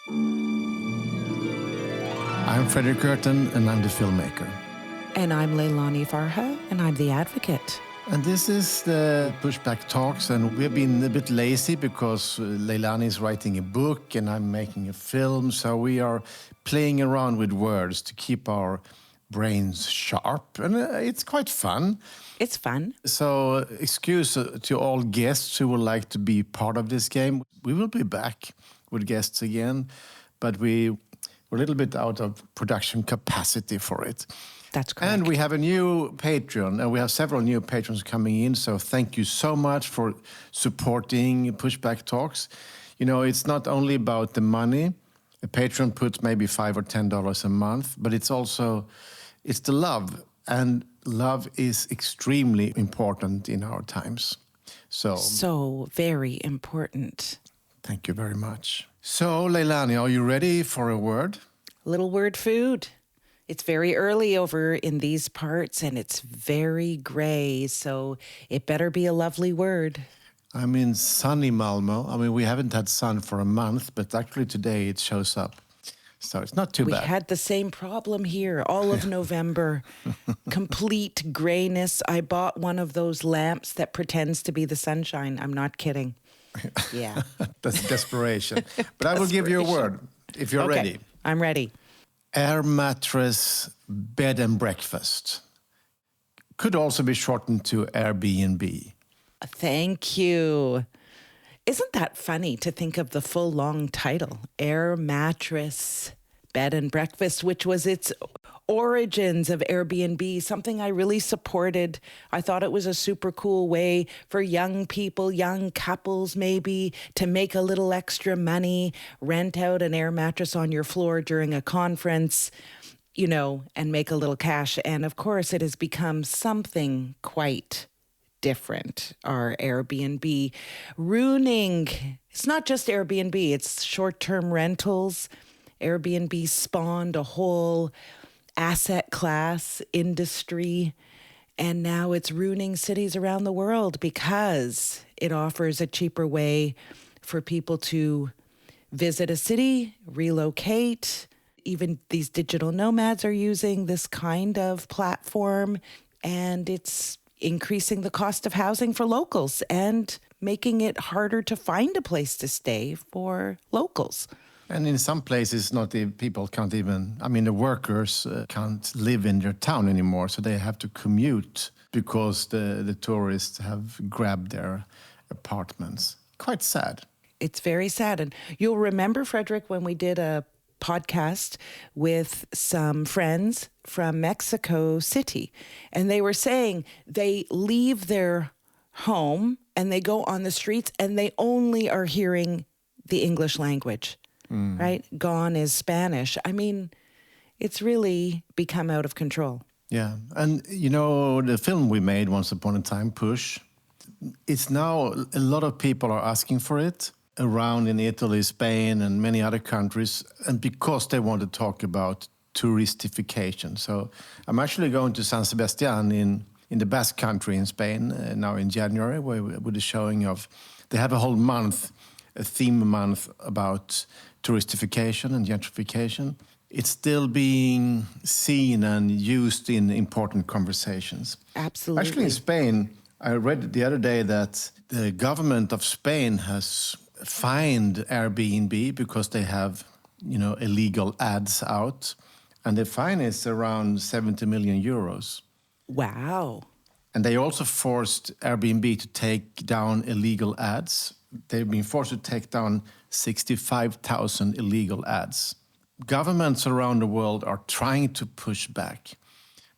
I'm Fredrik Leilani, and I'm the filmmaker. And I'm Leilani Farha, and I'm the advocate. And this is the Pushback Talks, and we've been a bit lazy because Leilani is writing a book and I'm making a film, so we are playing around with words to keep our brains sharp, and it's quite fun. It's fun. So excuse to all guests who would like to be part of this game. We will be back with guests again, but we're a little bit out of production capacity for it. That's correct. And we have a new Patreon, and we have several new patrons coming in, so thank you so much for supporting Pushback Talks. You know, it's not only about the money. A patron puts maybe $5 or $10 a month, but it's the love, and love is extremely important in our times. So very important. Thank you very much. So, Leilani, are you ready for a word? Little word food. It's very early over in these parts, and it's very gray, so it better be a lovely word. I'm in sunny Malmö. I mean, we haven't had sun for a month, but actually today it shows up. So it's not too bad. We had the same problem here all of November. Complete grayness. I bought one of those lamps that pretends to be the sunshine. I'm not kidding. Yeah. That's desperation. But I will give you a word if you're ready. I'm ready. Air mattress, bed and breakfast. Could also be shortened to Airbnb. Thank you. Isn't that funny to think of the full long title? Air mattress, bed and breakfast, which was its origins of Airbnb, something I really supported. I thought it was a super cool way for young people, young couples maybe, to make a little extra money, rent out an air mattress on your floor during a conference, you know, and make a little cash. And of course, it has become something quite different, our Airbnb, ruining. It's not just Airbnb, it's short-term rentals. Airbnb spawned a whole asset class industry, and now it's ruining cities around the world because it offers a cheaper way for people to visit a city, relocate. Even these digital nomads are using this kind of platform, and it's increasing the cost of housing for locals and making it harder to find a place to stay for locals. And in some places, people can't even, the workers can't live in their town anymore, so they have to commute because the tourists have grabbed their apartments. Quite sad. It's very sad. And you'll remember, Fredrik, when we did a podcast with some friends from Mexico City, and they were saying they leave their home and they go on the streets and they only are hearing the English language. Right? Gone is Spanish. I mean, it's really become out of control. Yeah. And, the film we made once upon a time, Push, it's now a lot of people are asking for it around in Italy, Spain, and many other countries, and because they want to talk about touristification. So I'm actually going to San Sebastian in the Basque Country in Spain now in January, with a showing of, they have a whole month, a theme month about touristification and gentrification. It's still being seen and used in important conversations. Absolutely. Actually, in Spain, I read the other day that the government of Spain has fined Airbnb because they have, illegal ads out. And the fine is around 70 million euros. Wow. And they also forced Airbnb to take down illegal ads. They've been forced to take down 65,000 illegal ads. Governments around the world are trying to push back.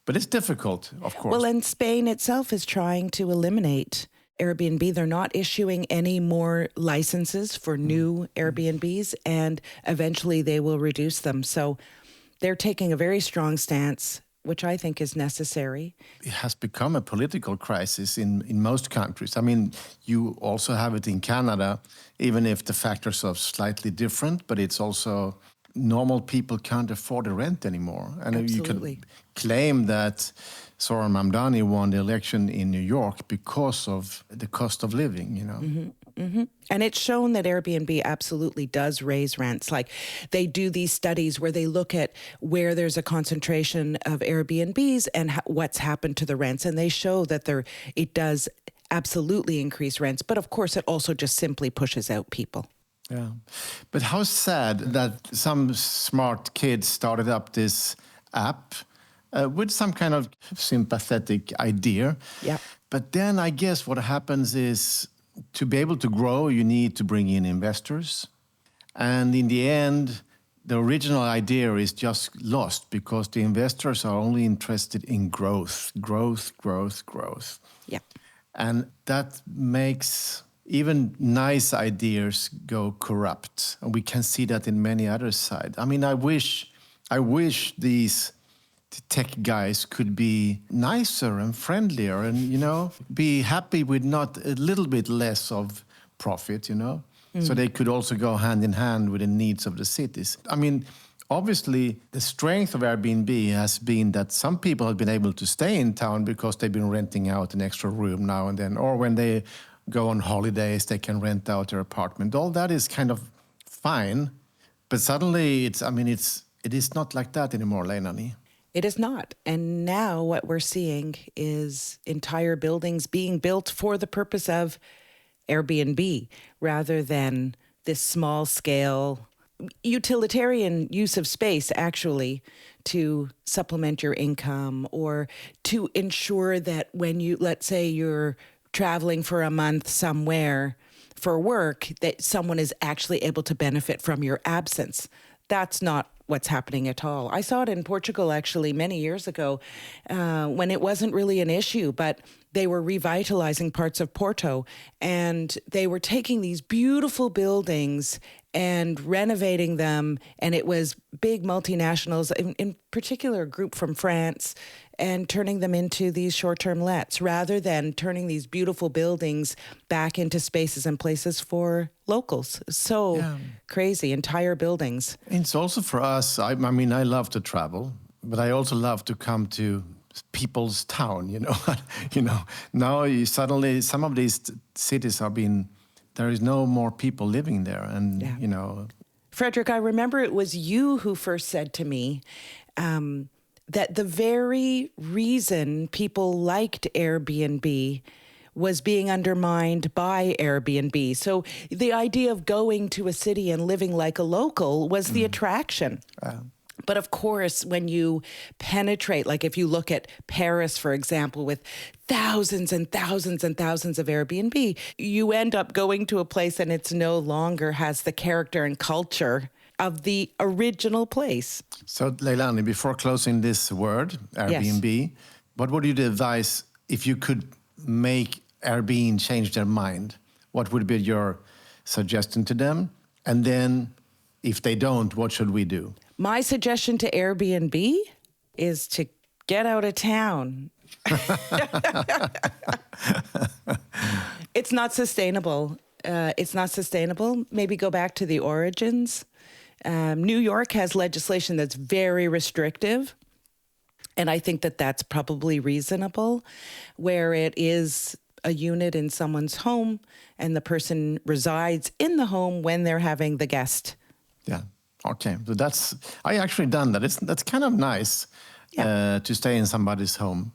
But it's difficult, of course. Well, and Spain itself is trying to eliminate Airbnb. They're not issuing any more licenses for new Airbnbs, and eventually they will reduce them. So they're taking a very strong stance, which I think is necessary. It has become a political crisis in most countries. You also have it in Canada, even if the factors are slightly different, but it's also normal people can't afford the rent anymore. And Absolutely. You can claim that Zoran Mamdani won the election in New York because of the cost of living, Mm-hmm. And it's shown that Airbnb absolutely does raise rents. Like they do these studies where they look at where there's a concentration of Airbnbs and what's happened to the rents. And they show that it does absolutely increase rents. But of course, it also just simply pushes out people. Yeah. But how sad that some smart kids started up this app with some kind of sympathetic idea. Yeah. But then I guess what happens is, to be able to grow, you need to bring in investors. And in the end, the original idea is just lost because the investors are only interested in growth. Yeah. And that makes even nice ideas go corrupt. And we can see that in many other sides. I mean, I wish these tech guys could be nicer and friendlier and, be happy with not a little bit less of profit, so they could also go hand in hand with the needs of the cities. I mean, obviously, the strength of Airbnb has been that some people have been able to stay in town because they've been renting out an extra room now and then, or when they go on holidays, they can rent out their apartment. All that is kind of fine, but suddenly it is not like that anymore, Leilani. It is not. And now what we're seeing is entire buildings being built for the purpose of Airbnb rather than this small scale utilitarian use of space, actually, to supplement your income or to ensure that when let's say you're traveling for a month somewhere for work, that someone is actually able to benefit from your absence. That's not what's happening at all. I saw it in Portugal, actually, many years ago when it wasn't really an issue, but they were revitalizing parts of Porto, and they were taking these beautiful buildings and renovating them, and it was big multinationals, in particular a group from France, and turning them into these short-term lets rather than turning these beautiful buildings back into spaces and places for locals. So crazy, entire buildings. It's also for us, I mean, I love to travel, but I also love to come to people's town, Now suddenly some of these cities there is no more people living there. And, Fredrik, I remember it was you who first said to me that the very reason people liked Airbnb was being undermined by Airbnb. So the idea of going to a city and living like a local was the attraction. But of course, when you penetrate, like if you look at Paris, for example, with thousands and thousands and thousands of Airbnb, you end up going to a place and it's no longer has the character and culture of the original place. So, Leilani, before closing this word, Airbnb, what would you advise if you could make Airbnb change their mind? What would be your suggestion to them? And then, if they don't, what should we do? My suggestion to Airbnb is to get out of town. It's not sustainable. Maybe go back to the origins. New York has legislation that's very restrictive. And I think that that's probably reasonable, where it is a unit in someone's home and the person resides in the home when they're having the guest. Yeah. Okay. So I actually done that. That's kind of nice to stay in somebody's home.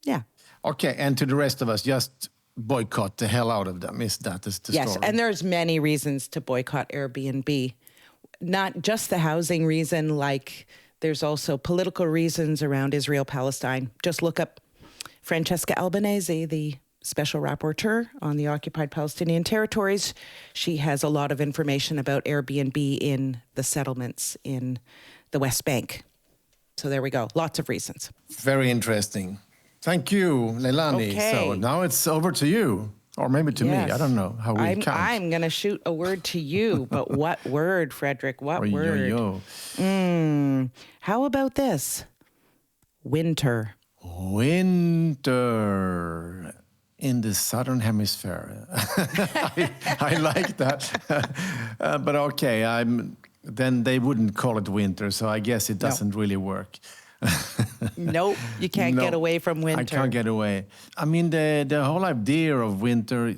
Yeah. Okay. And to the rest of us, just boycott the hell out of them. Is the story? Yes. And there's many reasons to boycott Airbnb. Not just the housing reason, like there's also political reasons around Israel-Palestine. Just look up Francesca Albanese, the special rapporteur on the occupied Palestinian territories. She has a lot of information about Airbnb in the settlements in the West Bank. So there we go. Lots of reasons. Very interesting. Thank you, Leilani. Okay. So now it's over to you. Or maybe to me. I don't know how we count. I'm going to shoot a word to you. But what word, Fredrik? What word? How about this? Winter. Winter in the southern hemisphere. I like that. But okay, then they wouldn't call it winter, so I guess it doesn't really work. Nope, you can't get away from winter. I can't get away. I mean, the whole idea of winter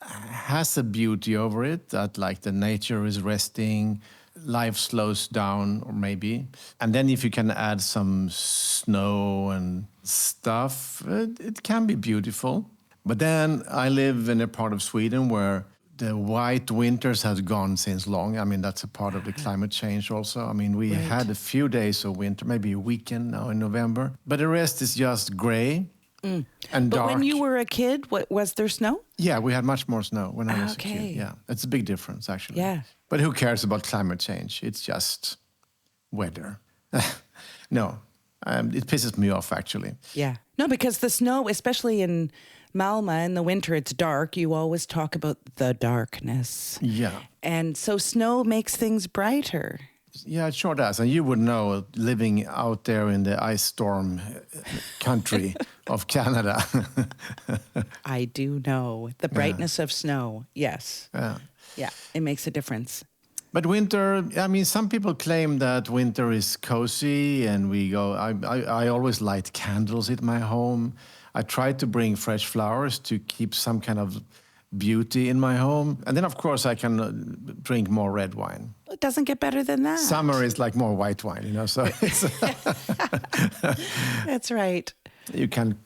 has a beauty over it, that like the nature is resting, life slows down, or maybe. And then if you can add some snow and stuff, it can be beautiful. But then I live in a part of Sweden where the white winters has gone since long. I mean, that's a part of the climate change also. I mean, we had a few days of winter, maybe a weekend now in November, but the rest is just gray and But dark. when you were a kid, was there snow? Yeah, we had much more snow when I was a Okay. kid. Yeah, it's a big difference, actually. Yeah. But who cares about climate change? It's just weather. No, it pisses me off, actually. Yeah. No, because the snow, especially in Malmö in the winter, it's dark. You always talk about the darkness. Yeah. And so snow makes things brighter. Yeah, it sure does. And you would know, living out there in the ice storm country of Canada. I do know the brightness of snow. Yes. Yeah. Yeah. It makes a difference. But winter, I mean, some people claim that winter is cozy and we go, I always light candles in my home. I try to bring fresh flowers to keep some kind of beauty in my home. And then, of course, I can drink more red wine. It doesn't get better than that. Summer is like more white wine, you know, so it's That's right. you can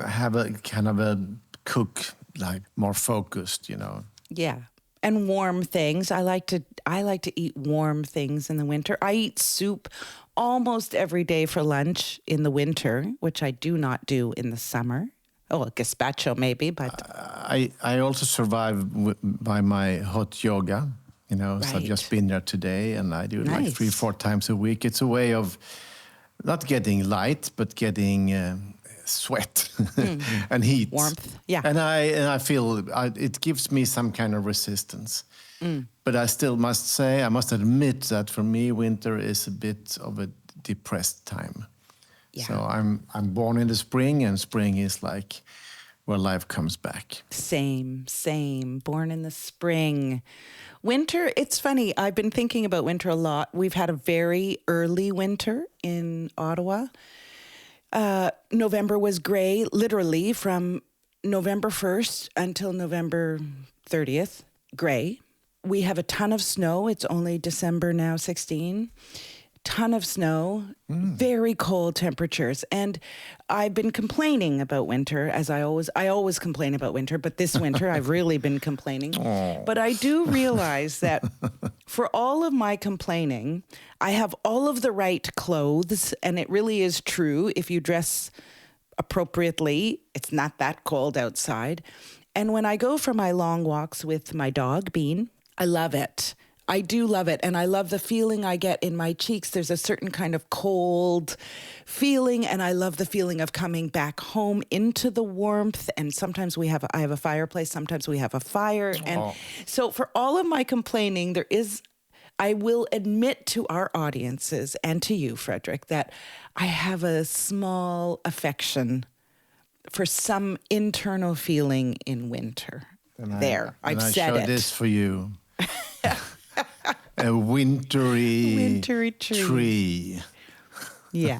have a kind of a cook like more focused, you know. Yeah. And warm things. I like to eat warm things in the winter. I eat soup almost every day for lunch in the winter, which I do not do in the summer. Oh, a gazpacho maybe, but I also survive by my hot yoga, you know. So I've Right. just been there today, and I do it like Nice. 3-4 times a week. It's a way of not getting light, but getting sweat and heat, Warmth, yeah. And I feel it gives me some kind of resistance. But I still I must admit that for me, winter is a bit of a depressed time. Yeah. So I'm born in the spring, and spring is like where life comes back. Same. Born in the spring. Winter, it's funny. I've been thinking about winter a lot. We've had a very early winter in Ottawa. November was gray, literally from November 1st until November 30th, gray. We have a ton of snow. It's only December now, 16. Ton of snow, very cold temperatures. And I've been complaining about winter, as I always complain about winter, but this winter I've really been complaining. But I do realize that for all of my complaining, I have all of the right clothes, and it really is true. If you dress appropriately, it's not that cold outside. And when I go for my long walks with my dog, Bean, I love it. I do love it. And I love the feeling I get in my cheeks. There's a certain kind of cold feeling. And I love the feeling of coming back home into the warmth. And sometimes I have a fireplace. Sometimes we have a fire. And so for all of my complaining, I will admit to our audiences and to you, Fredrik, that I have a small affection for some internal feeling in winter. I've said it. I showed this for you. A wintry tree. Yeah.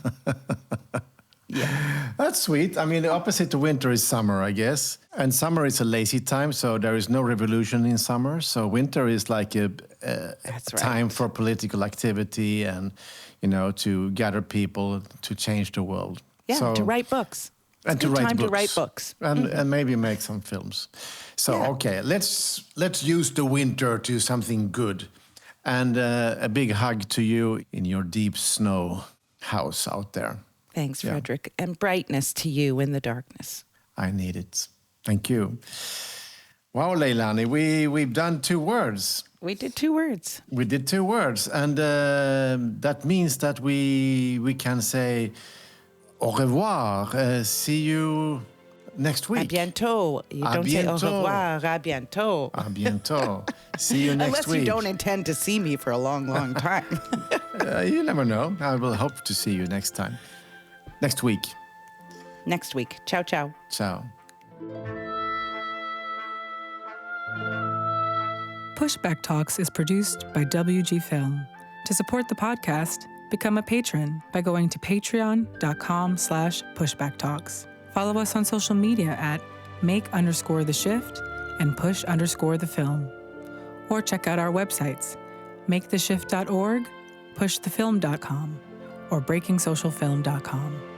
Yeah. That's sweet. I mean, the opposite to winter is summer, I guess. And summer is a lazy time, so there is no revolution in summer. So winter is like a time for political activity and, you know, to gather people to change the world. Yeah, so, to write books. And to write time books. to write books. And maybe make some films. So, okay, let's use the winter to something good. And a big hug to you in your deep snow house out there. Thanks, Fredrik. And brightness to you in the darkness. I need it. Thank you. Wow, Leilani, we've done 2 words. We did 2 words. We did 2 words. And that means that we can say au revoir. See you next week. À bientôt. You À don't say au bientôt. revoir. À bientôt. À bientôt. See you next Unless week. you don't intend to see me for a long, long time. You never know. I will hope to see you next time. Next week. Next week. Ciao, ciao. Ciao. Pushback Talks is produced by WG Film. To support the podcast, become a patron by going to patreon.com/pushbacktalks. Follow us on social media at make_the shift and push_the film. Or check out our websites, maketheshift.org, pushthefilm.com, or breakingsocialfilm.com.